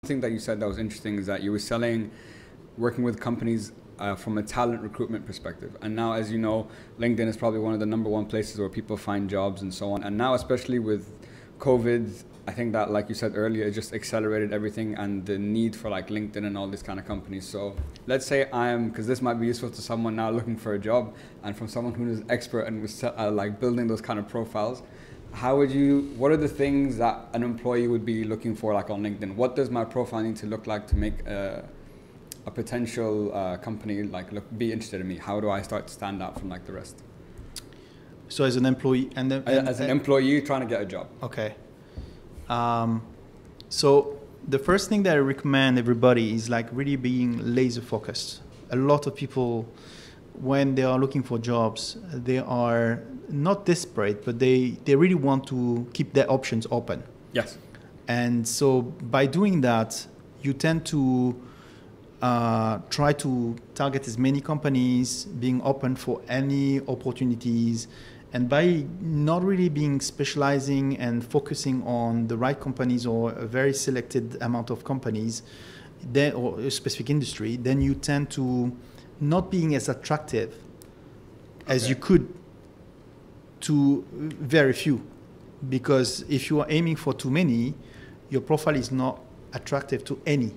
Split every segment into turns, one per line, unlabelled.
thing that you said that was interesting is that you were working with companies from a talent recruitment perspective. And now, as you know, LinkedIn is probably one of the #1 places where people find jobs and so on. And now, especially with COVID, I think that, like you said earlier, it just accelerated everything and the need for like LinkedIn and all these kind of companies. So let's say because this might be useful to someone now looking for a job, and from someone who is expert and was like building those kind of profiles, what are the things that an employee would be looking for like on LinkedIn? What does my profile need to look like to make a potential company like be interested in me? How do I start to stand out from like the rest?
So as an employee
as an employee trying to get a job.
Okay. So the first thing that I recommend everybody is like really being laser focused. A lot of people, when they are looking for jobs, they are not desperate, but they really want to keep their options open.
Yes.
And so by doing that, you tend to try to target as many companies, being open for any opportunities. And by not really being specializing and focusing on the right companies or a very selected amount of companies, or a specific industry, then you tend to not being as attractive as you could to very few. Because if you are aiming for too many, your profile is not attractive to any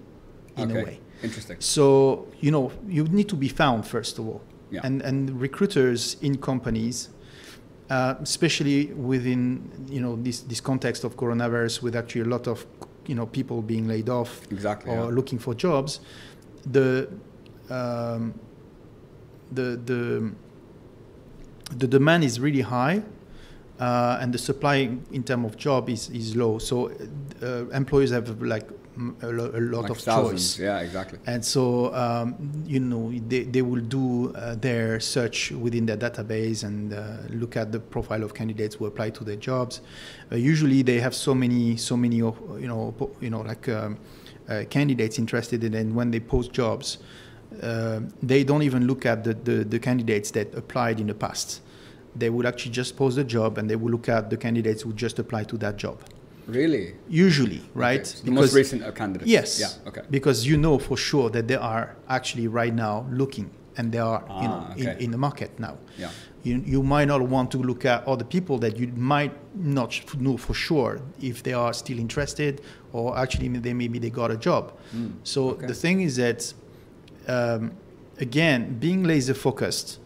in a way.
Interesting.
So, you need to be found, first of all.
Yeah.
And recruiters in companies, especially within this context of coronavirus, with actually a lot of people being laid off or looking for jobs, the demand is really high, and the supply in terms of job is low. So employers have like a lot of
thousands.
choice.
Yeah, exactly.
And so they will do their search within their database and look at the profile of candidates who apply to their jobs. Usually they have so many candidates interested in, and when they post jobs, they don't even look at the candidates that applied in the past. They would actually just post the job, and they will look at the candidates who just applied to that job.
Really?
Usually, right?
Okay. So the most recent candidates.
Yes.
Yeah. Okay.
Because for sure that they are actually right now looking, and they are in the market now.
Yeah.
You might not want to look at other people that you might not know for sure if they are still interested, or actually maybe they got a job. So the thing is that again, being laser focused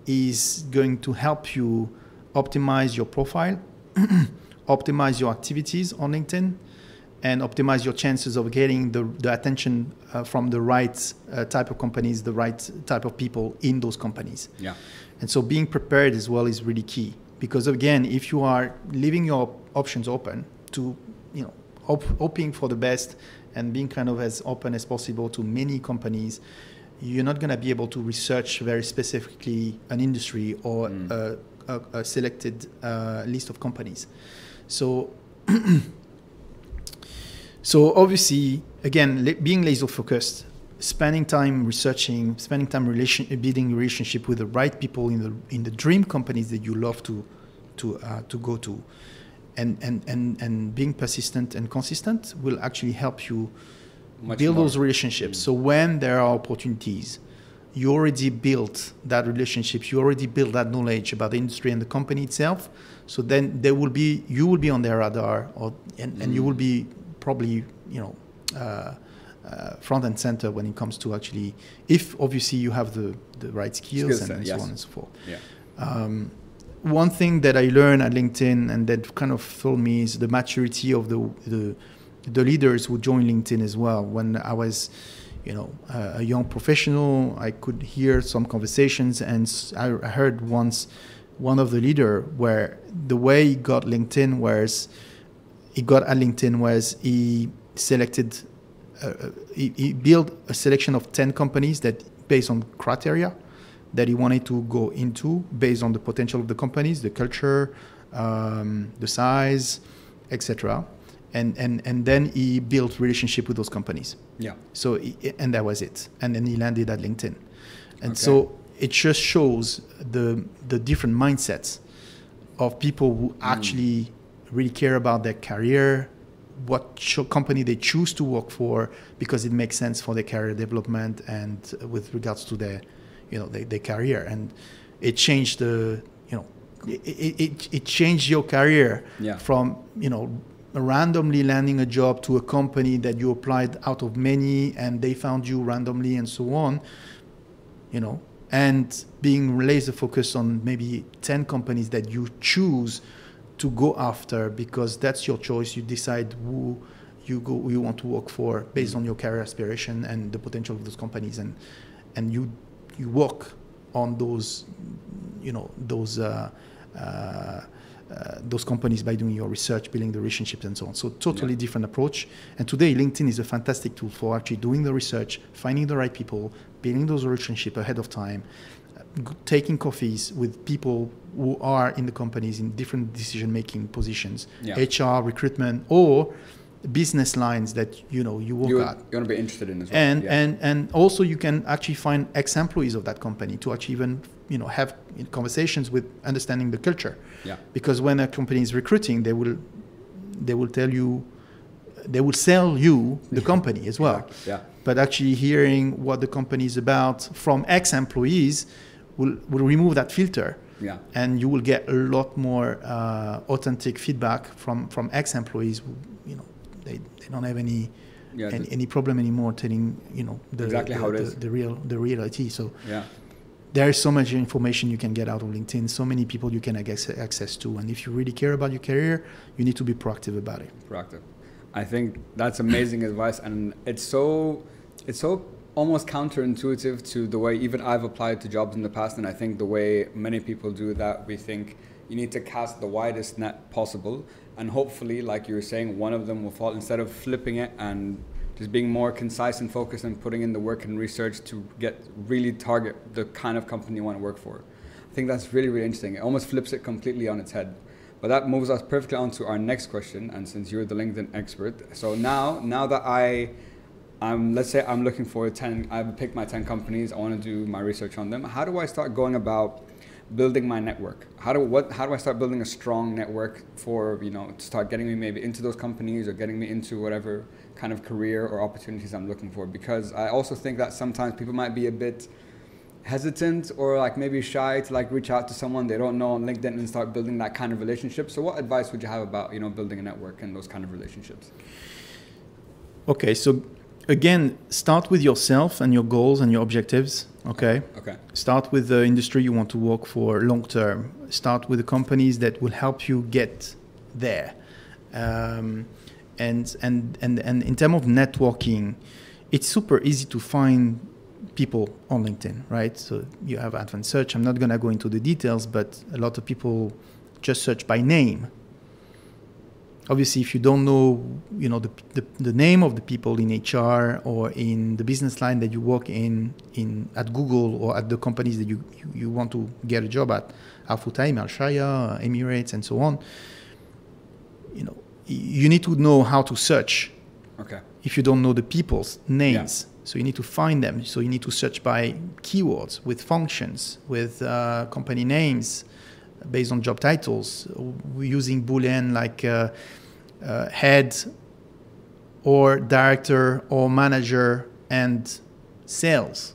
is going to help you optimize your profile, optimize your activities on LinkedIn, and optimize your chances of getting the attention from the right type of companies, the right type of people in those companies.
Yeah.
And so being prepared as well is really key, because again, if you are leaving your options open to, hoping for the best and being kind of as open as possible to many companies, you're not going to be able to research very specifically an industry or a selected list of companies. So, so obviously, again, being laser focused, spending time researching, spending time building relationship with the right people in the dream companies that you love to go to, and being persistent and consistent will actually help you build those relationships. So when there are opportunities, you already built that relationship, you already built that knowledge about the industry and the company itself. So then you will be on their radar, and you will be probably front and center when it comes to actually, if obviously you have the right skills and so on and so forth.
Yeah.
One thing that I learned at LinkedIn and that kind of told me is the maturity of the leaders who joined LinkedIn as well. When I was, a young professional, I could hear some conversations, and I heard once one of the leader where the way he got LinkedIn was, he selected, he built a selection of 10 companies that based on criteria that he wanted to go into based on the potential of the companies, the culture, the size, etc. And then he built relationship with those companies.
Yeah.
So and that was it. And then he landed at LinkedIn. And so it just shows the different mindsets of people who actually really care about their career, what company they choose to work for, because it makes sense for their career development and with regards to their, their career. And it changed it changed your career from, randomly landing a job to a company that you applied out of many and they found you randomly and so on, and being laser focused on maybe 10 companies that you choose to go after because that's your choice. You decide who you want to work for based on your career aspiration and the potential of those companies, and you work on those companies by doing your research, building the relationships and so on. So totally different approach. And today LinkedIn is a fantastic tool for actually doing the research, finding the right people, building those relationships ahead of time, taking coffees with people who are in the companies in different decision-making positions, HR, recruitment, or business lines that you work at.
You want to be interested in as well.
And also you can actually find ex-employees of that company to actually even have conversations with understanding the culture.
Yeah.
Because when a company is recruiting, they will tell you, they will sell you the company as well.
Yeah.
But actually hearing what the company is about from ex-employees will remove that filter.
Yeah.
And you will get a lot more authentic feedback from ex-employees who, they don't have any problem anymore telling the reality. So there is so much information you can get out of LinkedIn, so many people you can get access to, and if you really care about your career, you need to be proactive about it.
Proactive. I think that's amazing advice, and it's so almost counterintuitive to the way even I've applied to jobs in the past, and I think the way many people do that, we think you need to cast the widest net possible, and hopefully, like you were saying, one of them will fall, instead of flipping it and just being more concise and focused and putting in the work and research to really target the kind of company you want to work for. I think that's really, really interesting. It almost flips it completely on its head. But that moves us perfectly on to our next question, and since you're the LinkedIn expert, so now that let's say I'm looking for I've picked my 10 companies, I want to do my research on them. How do I start going about building my network? How do I start building a strong network for, to start getting me maybe into those companies or getting me into whatever kind of career or opportunities I'm looking for? Because I also think that sometimes people might be a bit hesitant or like maybe shy to like reach out to someone they don't know on LinkedIn and start building that kind of relationship. So what advice would you have about, building a network and those kind of relationships?
Okay, so again, start with yourself and your goals and your objectives. Okay. Start with the industry you want to work for long term. Start with the companies that will help you get there. And in terms of networking, it's super easy to find people on LinkedIn, right? So you have advanced search. I'm not going to go into the details, but a lot of people just search by name. Obviously, if you don't know, the name of the people in HR or in the business line that you work in at Google or at the companies that you want to get a job at, Al-Futtaim, Al-Shaya, Emirates, and so on, you need to know how to search.
Okay.
If you don't know the people's names, so you need to find them. So you need to search by keywords, with functions, with company names, based on job titles. We're using Boolean like head or director or manager and sales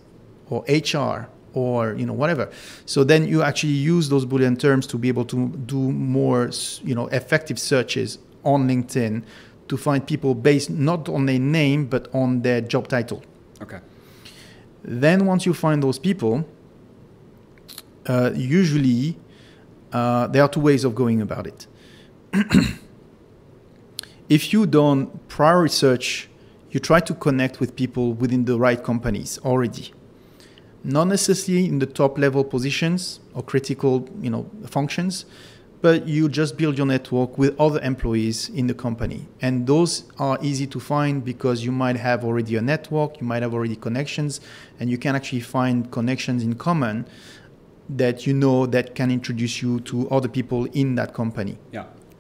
or HR or whatever. So then you actually use those Boolean terms to be able to do more effective searches on LinkedIn to find people based not on their name but on their job title.
Okay.
Then once you find those people, usually there are two ways of going about it. If you don't prior research, you try to connect with people within the right companies already. Not necessarily in the top level positions or critical, functions, but you just build your network with other employees in the company. And those are easy to find because you might have already a network, you might have already connections, and you can actually find connections in common that that can introduce you to other people in that company,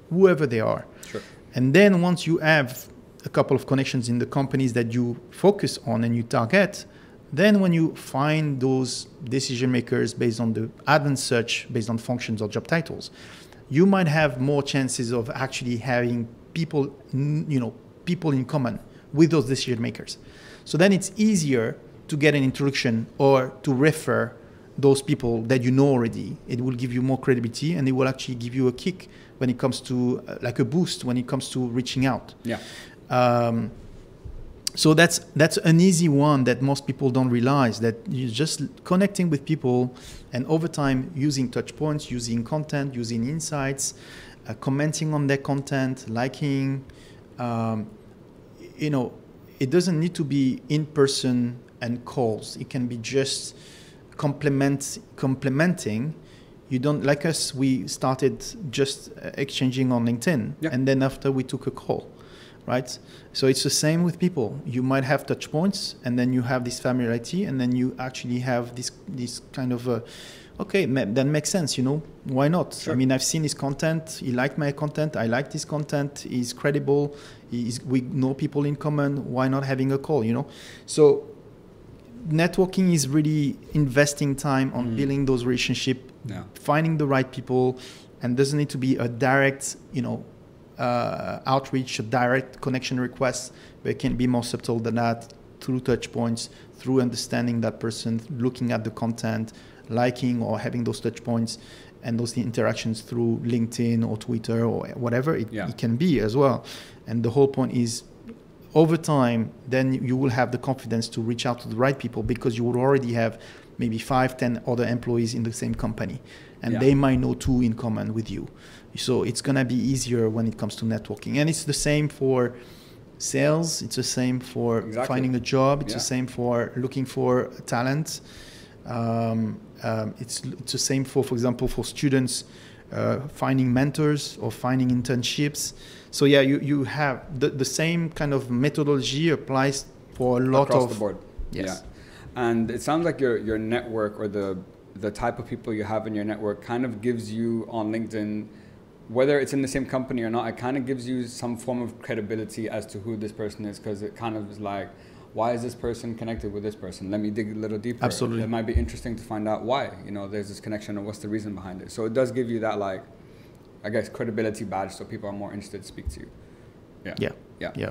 whoever they are.
Sure.
And then once you have a couple of connections in the companies that you focus on and you target, then when you find those decision makers based on the advanced search, based on functions or job titles, you might have more chances of actually having people, people in common with those decision makers. So then it's easier to get an introduction or to refer those people that you know already. It will give you more credibility, and it will actually give you a kick when it comes to like a boost when it comes to reaching out.
Yeah.
So that's an easy one that most people don't realize, that you're just connecting with people, and over time using touch points, using content, using insights, commenting on their content, liking. It doesn't need to be in person and calls. It can be just complementing. You don't, like us, we started just exchanging on LinkedIn, and then after we took a call, right? So it's the same with people. You might have touch points, and then you have this familiarity, and then you actually have this kind of okay, that makes sense, why not? Sure. I mean, I've seen his content, he liked my content, I liked his content, he's credible, we know people in common, why not having a call, So networking is really investing time on building those relationships, finding the right people, and doesn't need to be a direct, outreach, a direct connection request, but it can be more subtle than that, through touch points, through understanding that person, looking at the content, liking or having those touch points and those interactions through LinkedIn or Twitter or whatever it can be as well. And the whole point is, over time, then you will have the confidence to reach out to the right people, because you will already have maybe 5-10 other employees in the same company, and they might know two in common with you. So it's going to be easier when it comes to networking. And it's the same for sales. It's the same for finding a job. It's the same for looking for talent. It's the same for example, for students, finding mentors or finding internships. So you have the same kind of methodology applies for a lot
across
of
the board.
Yes.
Yeah. And it sounds like your network, or the type of people you have in your network, kind of gives you on LinkedIn, whether it's in the same company or not, it kind of gives you some form of credibility as to who this person is, because it kind of is like, why is this person connected with this person? Let me dig a little deeper.
Absolutely.
It might be interesting to find out why, there's this connection, or what's the reason behind it. So it does give you that, like, I guess, credibility badge, so people are more interested to speak to you. Yeah.